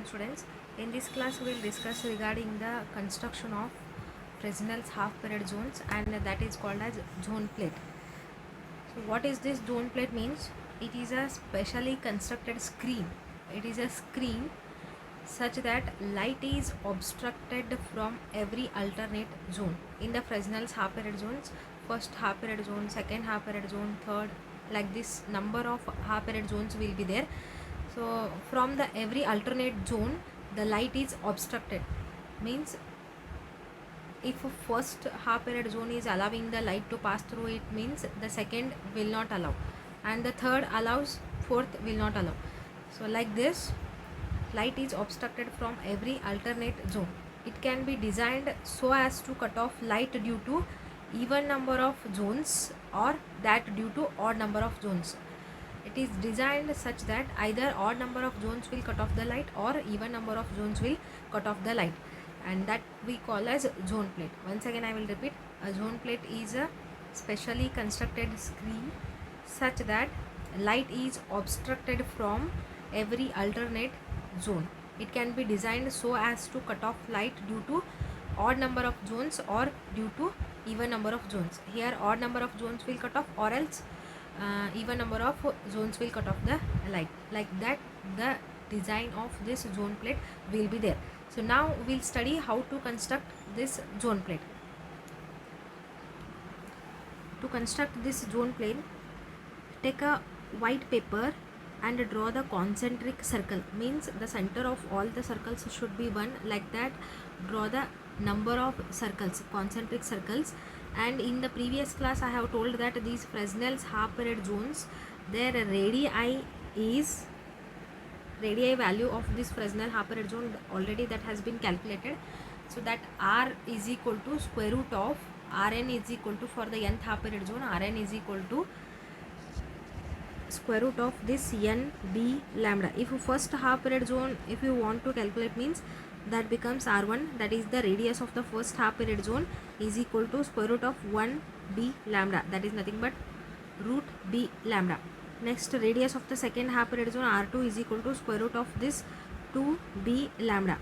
students. In this class we will discuss regarding the construction of Fresnel's half period zones, and that is called as zone plate. So what is this zone plate means? It is a specially constructed screen. It is a screen such that light is obstructed from every alternate zone. In the Fresnel's half period zones, first half period zone, second half period zone, third, like this number of half period zones will be there. So from the every alternate zone the light is obstructed, means if first half period zone is allowing the light to pass through, it means the second will not allow, and the third allows, fourth will not allow. So like this, light is obstructed from every alternate zone. It can be designed so as to cut off light due to even number of zones or that due to odd number of zones. It is designed such that either odd number of zones will cut off the light or even number of zones will cut off the light, and that we call as zone plate. Once again I will repeat, a zone plate is a specially constructed screen such that light is obstructed from every alternate zone. It can be designed so as to cut off light due to odd number of zones or due to even number of zones. Here odd number of zones will cut off, or else even number of zones will cut off the light. Like that the design of this zone plate will be there. So now we'll study how to construct this zone plate. To construct this zone plate, take a white paper and draw the concentric circle, means the center of all the circles should be 1. Like that draw the number of circles, concentric circles. And in the previous class I have told that these Fresnel's half period zones, their radii value of this Fresnel half period zone already that has been calculated. So that r is equal to square root of Rn is equal to, for the nth half period zone, Rn is equal to square root of this n b lambda. If first half period zone, if you want to calculate, means that becomes r1, that is the radius of the first half period zone, is equal to square root of 1 b lambda, that is nothing but root b lambda. Next, radius of the second half period zone, r2, is equal to square root of this 2 b lambda,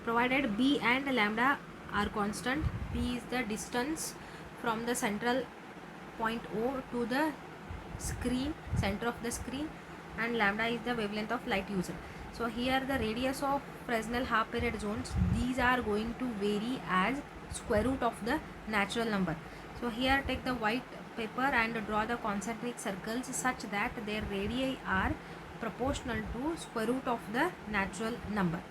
provided b and lambda are constant. B is the distance from the central point O to the screen, center of the screen, and lambda is the wavelength of light used. So here the radius of Fresnel half period zones, these are going to vary as square root of the natural number. So here take the white paper and draw the concentric circles such that their radii are proportional to square root of the natural number.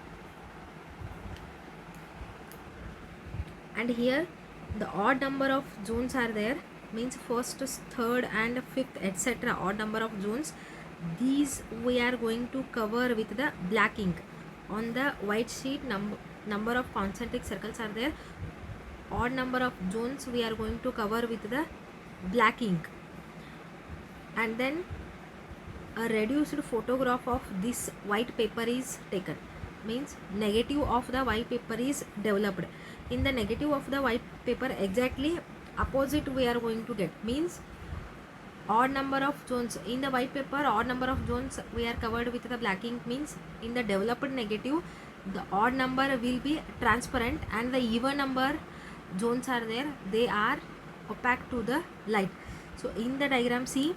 And here the odd number of zones are there, means first, third and fifth, etc. odd number of zones. These we are going to cover with the black ink. On the white sheet, number of concentric circles are there. Odd number of zones we are going to cover with the black ink. And then a reduced photograph of this white paper is taken, means negative of the white paper is developed. In the negative of the white paper, exactly opposite we are going to get, means odd number of zones. In the white paper, odd number of zones we are covered with the black ink, means in the developed negative the odd number will be transparent and the even number zones are there, they are opaque to the light. So in the diagram, see,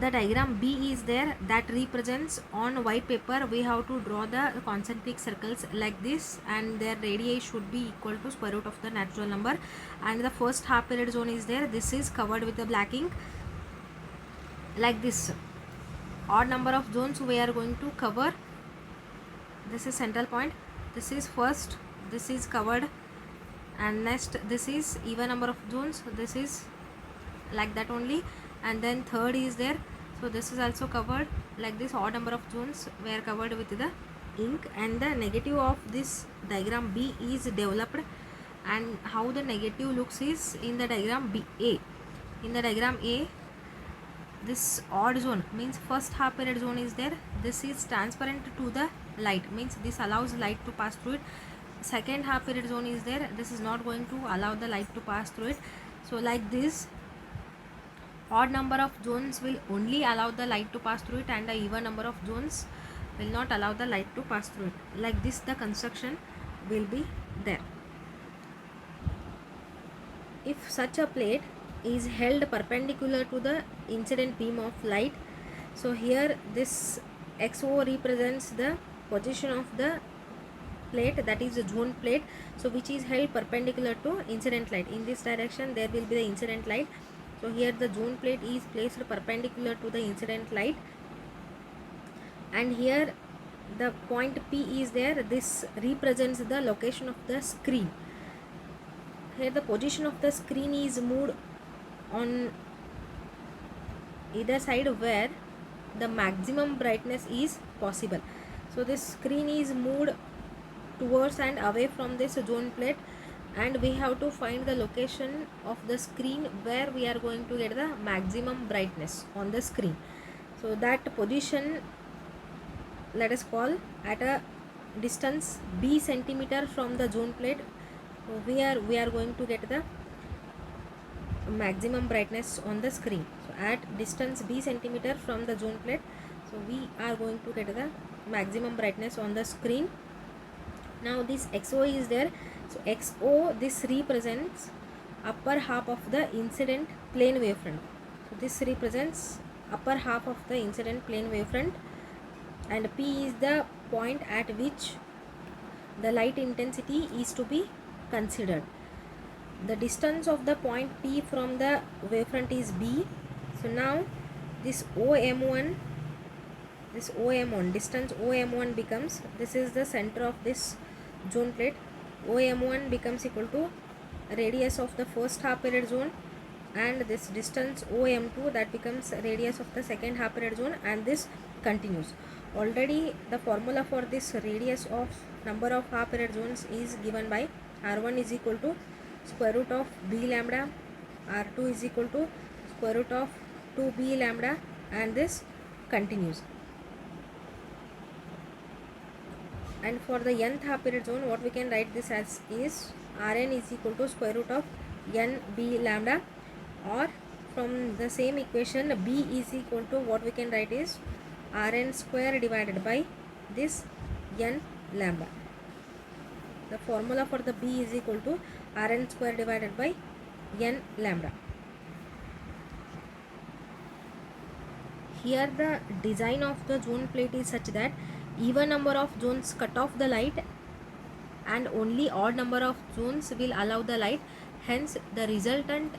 the diagram B is there, that represents on white paper we have to draw the concentric circles like this, and their radii should be equal to square root of the natural number. And the first half period zone is there, this is covered with the black ink like this. Odd number of zones we are going to cover, this is central point, this is first, this is covered, and next this is even number of zones, this is like that only, and then third is there, so this is also covered like this. Odd number of zones were covered with the ink, and the negative of this diagram B is developed. And how the negative looks is in the diagram B A. In the diagram A, this odd zone, means first half period zone is there, this is transparent to the light, means this allows light to pass through it. Second half period zone is there, this is not going to allow the light to pass through it. So like this, odd number of zones will only allow the light to pass through it, and the even number of zones will not allow the light to pass through it. Like this the construction will be there. If such a plate is held perpendicular to the incident beam of light, so here this XO represents the position of the plate, that is the zone plate, so which is held perpendicular to incident light. In this direction there will be the incident light, so here the zone plate is placed perpendicular to the incident light, and here the point P is there. This represents the location of the screen. Here the position of the screen is moved on either side where the maximum brightness is possible. So this screen is moved towards and away from this zone plate, and we have to find the location of the screen where we are going to get the maximum brightness on the screen. So that position let us call at a distance b centimeter from the zone plate. So here we are going to get the maximum brightness on the screen. So at distance b centimeter from the zone plate, so we are going to get the maximum brightness on the screen. Now this XO is there, so XO, this represents upper half of the incident plane wavefront. So this represents upper half of the incident plane wavefront, and P is the point at which the light intensity is to be considered. The distance of the point P from the wavefront is B. So now this OM1, distance OM1 becomes, this is the center of this zone plate, OM1 becomes equal to radius of the first half period zone, and this distance OM2, that becomes radius of the second half period zone, and this continues. Already the formula for this radius of number of half period zones is given by R1 is equal to square root of b lambda, R2 is equal to square root of 2b lambda, and this continues. And for the nth half period zone, what we can write this as is Rn is equal to square root of nb lambda, or from the same equation b is equal to, what we can write is Rn square divided by this n lambda. The formula for the b is equal to Rn square divided by n lambda. Here the design of the zone plate is such that even number of zones cut off the light and only odd number of zones will allow the light. Hence the resultant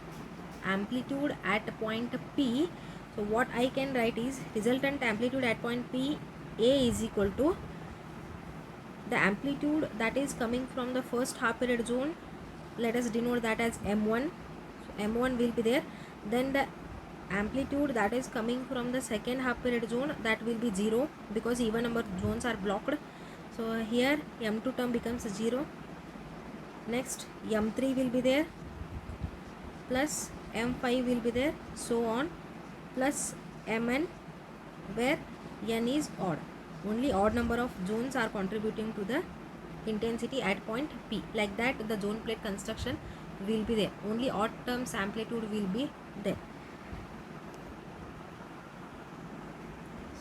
amplitude at point P, so what I can write is resultant amplitude at point P A is equal to the amplitude that is coming from the first half period zone, let us denote that as M1. So M1 will be there. Then the amplitude that is coming from the second half period zone, that will be 0 because even number of zones are blocked. So here M2 term becomes 0. Next M3 will be there, plus M5 will be there, so on, plus Mn, where n is odd. Only odd number of zones are contributing to the intensity at point P. Like that the zone plate construction will be there. Only odd terms amplitude will be there.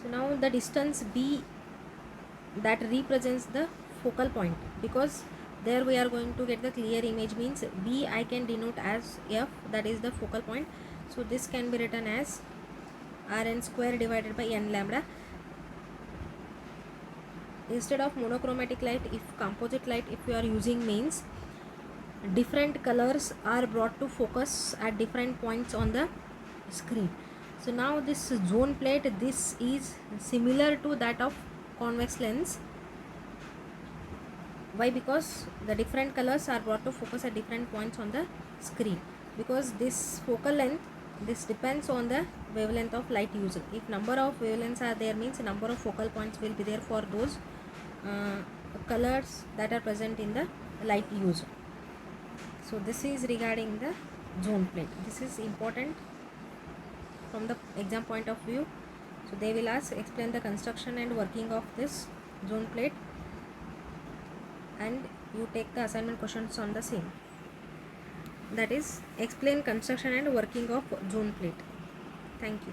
So now the distance B, that represents the focal point, because there we are going to get the clear image, means B I can denote as F, that is the focal point. So this can be written as Rn square divided by n lambda. Instead of monochromatic light, if composite light if you are using, means different colors are brought to focus at different points on the screen. So now this zone plate, this is similar to that of convex lens. Why? Because the different colors are brought to focus at different points on the screen, because this focal length, this depends on the wavelength of light used. If number of wavelengths are there, means number of focal points will be there for those colors that are present in the light used. So this is regarding the zone plate. This is important from the exam point of view. So they will ask, explain the construction and working of this zone plate, and you take the assignment questions on the same. That is, explain construction and working of zone plate. Thank you.